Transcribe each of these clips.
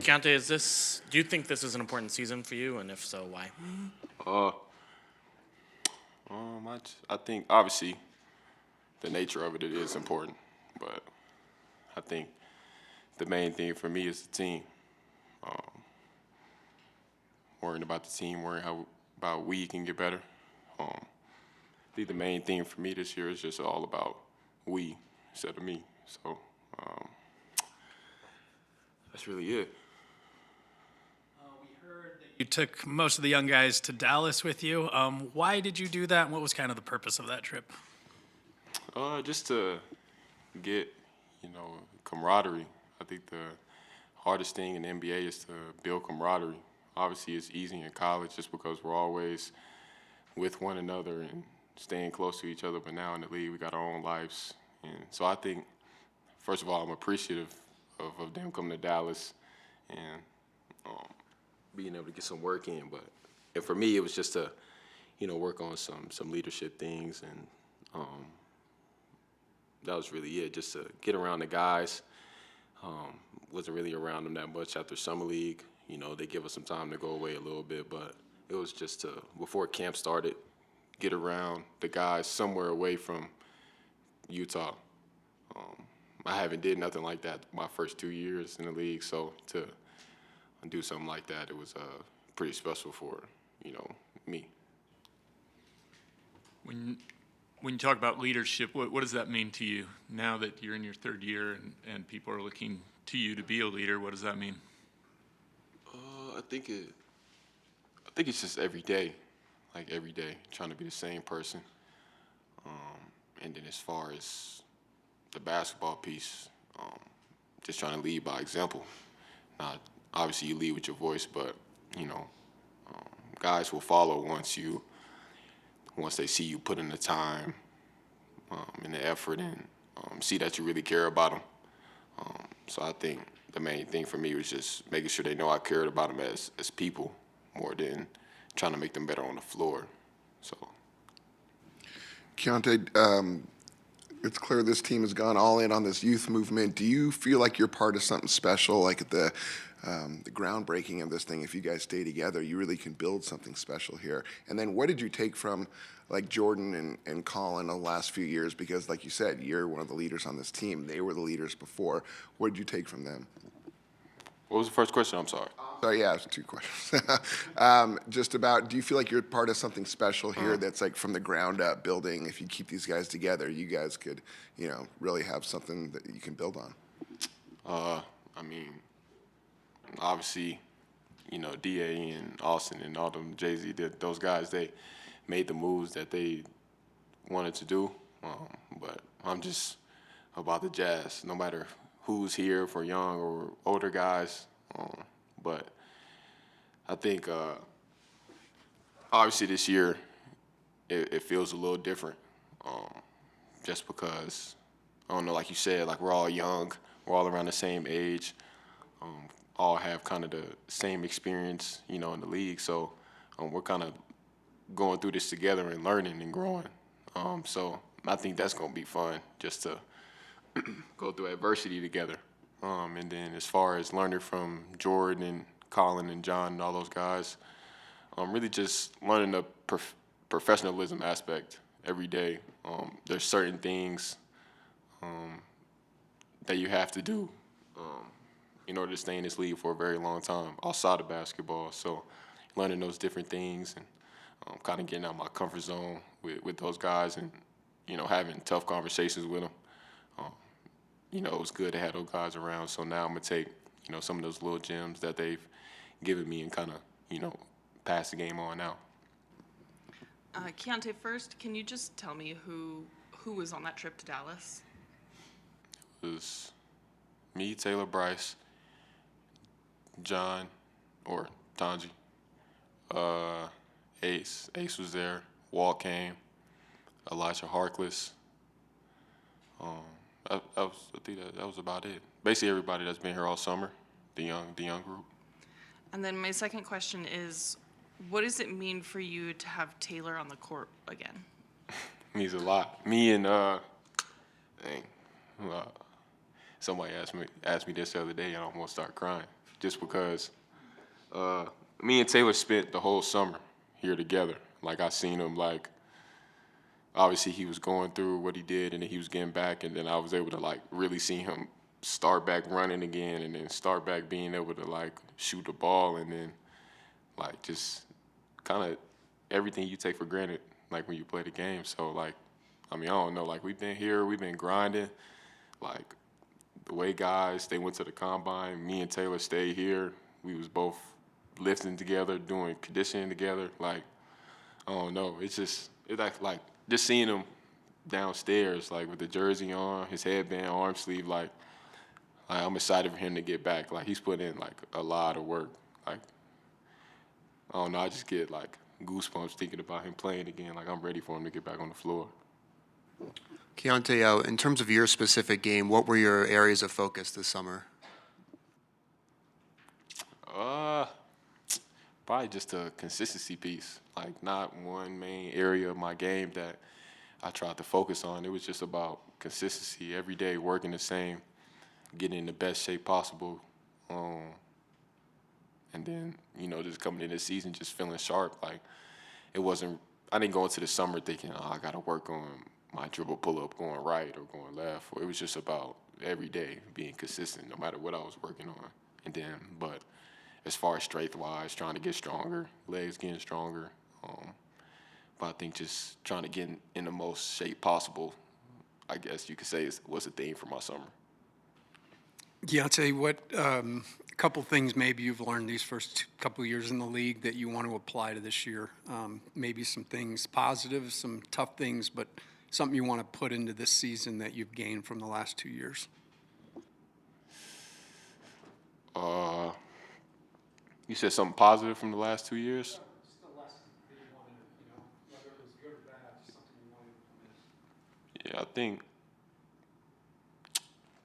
Keyonte, do you think this is an important season for you, and if so, why? Uh, I think obviously the nature of it is important, but I think the main thing for me is the team. Worrying about the team, worrying how about we can get better. I think the main thing for me this year is just all about we instead of me. So that's really it. You took most of the young guys to Dallas with you. Why did you do that, and what was kind of the purpose of that trip? Just to get, camaraderie. I think the hardest thing in the NBA is to build camaraderie. Obviously, it's easy in college just because we're always with one another and staying close to each other. But now in the league, we got our own lives. And so I think, first of all, I'm appreciative of them coming to Dallas and being able to get some work in. And for me, it was just to, work on some leadership things. And that was really it, just to get around the guys. Wasn't really around them that much after Summer League. They give us some time to go away a little bit, but it was just to, before camp started, get around the guys somewhere away from Utah. I haven't did nothing like that my first 2 years in the league, so to do something like that, it was pretty special for, me. When you talk about leadership, what does that mean to you now that you're in your third year and people are looking to you to be a leader? What does that mean? I think it's just every day, trying to be the same person. And then as far as the basketball piece, just trying to lead by example. Not obviously you lead with your voice, but guys will follow once they see you put in the time and the effort and see that you really care about them. So I think the main thing for me was just making sure they know I cared about them as people more than trying to make them better on the floor. So, Keyonte, it's clear this team has gone all in on this youth movement. Do you feel like you're part of something special, like at the groundbreaking of this thing? If you guys stay together, you really can build something special here. And then what did you take from like Jordan and Colin the last few years? Because like you said, you're one of the leaders on this team. They were the leaders before. What did you take from them? what was the first question? I'm sorry. Sorry, yeah, it's two questions. Just about, do you feel like you're part of something special here that's like from the ground up building? If you keep these guys together, you guys could, really have something that you can build on. I mean, obviously, DA and Austin and all them, Jay-Z, those guys, they made the moves that they wanted to do. But I'm just about the Jazz, no matter who's here for young or older guys. But I think obviously this year it feels a little different just because, I don't know, like you said, like we're all young, we're all around the same age, all have kind of the same experience, in the league. So we're kind of going through this together and learning and growing. So I think that's going to be fun just to go through adversity together. And then as far as learning from Jordan and Colin and John and all those guys, really just learning the professionalism aspect every day. There's certain things that you have to do in order to stay in this league for a very long time outside of basketball. So learning those different things and kind of getting out my comfort zone with those guys and, having tough conversations with them. It was good to have those guys around. So now I'm going to take, some of those little gems that they've given me and kind of, pass the game on out. Keyonte, first, can you just tell me who was on that trip to Dallas? It was me, Taylor Bryce, John, or Tanji, Ace. Ace was there. Walt came. Elijah Harkless. I think that was about it. Basically, everybody that's been here all summer, the young group. And then my second question is, what does it mean for you to have Taylor on the court again? Means a lot. Me and somebody asked me this the other day, and I almost started crying. just because me and Taylor spent the whole summer here together. Like, I seen him, like, obviously he was going through what he did, and then he was getting back, and then I was able to, like, really see him start back running again, and then start back being able to, like, shoot the ball, and then, like, just kind of everything you take for granted, like, when you play the game. So, like, I mean, I don't know. Like, we've been here, we've been grinding. Like, the way guys, they went to the combine, me and Taylor stayed here. We was both lifting together, doing conditioning together. Like, I don't know. It's like just seeing him downstairs, like, with the jersey on, his headband, arm sleeve, like I'm excited for him to get back. Like, he's put in, like, a lot of work. Like, I don't know. I just get, like, goosebumps thinking about him playing again. Like, I'm ready for him to get back on the floor. Keyonte, in terms of your specific game, what were your areas of focus this summer? Probably just a consistency piece. Like, not one main area of my game that I tried to focus on. It was just about consistency every day, working the same, getting in the best shape possible. And then, just coming in this season just feeling sharp. Like, I didn't go into the summer thinking, I got to work on my dribble pull-up going right or going left. It was just about every day being consistent no matter what I was working on. And then, but as far as strength-wise, trying to get stronger, legs getting stronger. But I think just trying to get in the most shape possible, I guess you could say, was a theme for my summer. Keyonte, what couple things maybe you've learned these first couple of years in the league that you want to apply to this year? Maybe some things positive, some tough things, but something you want to put into this season that you've gained from the last 2 years? You said something positive from the last 2 years? Just a lesson that you wanted, whether it was good or bad, just something you wanted to implement. Yeah,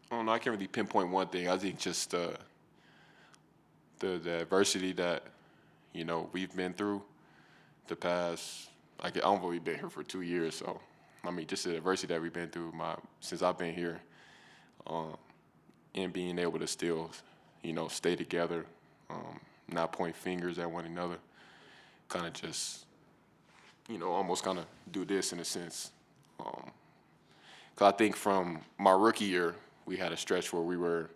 I don't know, I can't really pinpoint one thing. I think just the adversity that, we've been through the past, I've only been here for 2 years, so, I mean, just the adversity that we've been through since I've been here, and being able to still, stay together, not point fingers at one another, kind of just, almost kind of do this in a sense. Because I think from my rookie year, we had a stretch where we were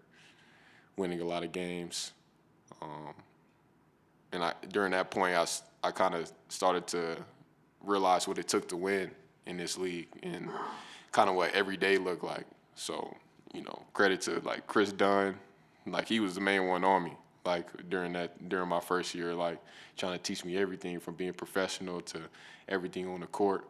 winning a lot of games. And during that point, I kind of started to realize what it took to win in this league and kind of what every day looked like. So, credit to, like, Chris Dunn. Like, he was the main one on me, like, during my first year, like, trying to teach me everything from being professional to everything on the court.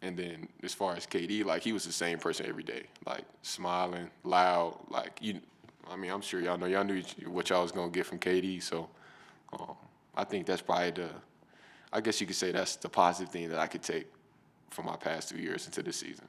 And then as far as KD, like, he was the same person every day, like, smiling, loud, like, I'm sure y'all knew what y'all was going to get from KD. So I think that's probably I guess you could say that's the positive thing that I could take from my past 2 years into this season.